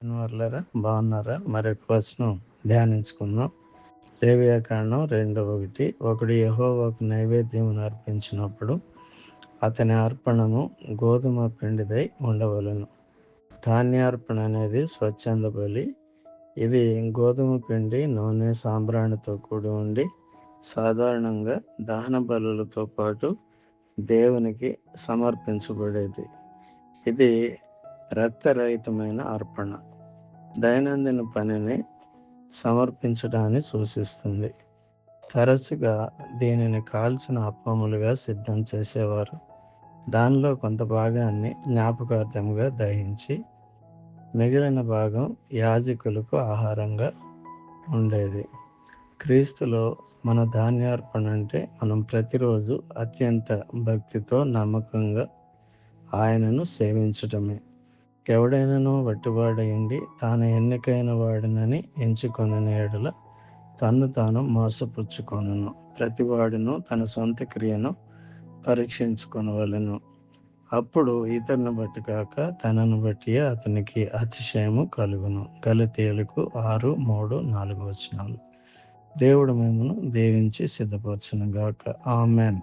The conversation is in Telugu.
వర్లరా బాగున్నారా? మరొక వచనం ధ్యానించుకుందాం. లేవియాకాండం 2:1 ఒకడు యెహోవాకు నైవేద్యమును అర్పించినప్పుడు అతని అర్పణము గోధుమ పిండిదై ఉండవలెను. ధాన్యార్పణ అనేది స్వచ్ఛంద బలి. ఇది గోధుమ పిండి, నూనె, సాంబ్రాణితో కూడి ఉండి సాధారణంగా దహన బలులతో పాటు దేవునికి సమర్పించబడేది. ఇది రక్తరహితమైన అర్పణ. దైనందిన పనిని సమర్పించడాన్ని సూచిస్తుంది. తరచుగా దీనిని కాల్చిన అప్పములుగా సిద్ధం చేసేవారు. దానిలో కొంత భాగాన్ని జ్ఞాపకార్థంగా దహించి మిగిలిన భాగం యాజకులకు ఆహారంగా ఉండేది. క్రీస్తులో మన ధాన్యార్పణ అంటే మనం ప్రతిరోజు అత్యంత భక్తితో, నమ్మకంగా ఆయనను సేవించటమే. ఎవడైనను వట్టివాడయుండి తాను ఎన్నికైన వాడినని ఎంచుకొనిన యెడల తన్ను తాను మోసపుచ్చుకొనును. ప్రతివాడును తన సొంత క్రియను పరీక్షించుకొనవలెను. అప్పుడు ఇతరుని బట్టి కాక తనను బట్టియే అతనికి అతిశయము కలుగును. గలతీయులకు 6:3-4 వచనాలు. దేవుడు మిమ్మును దీవించి సిద్ధపరచును గాక. ఆమేన్.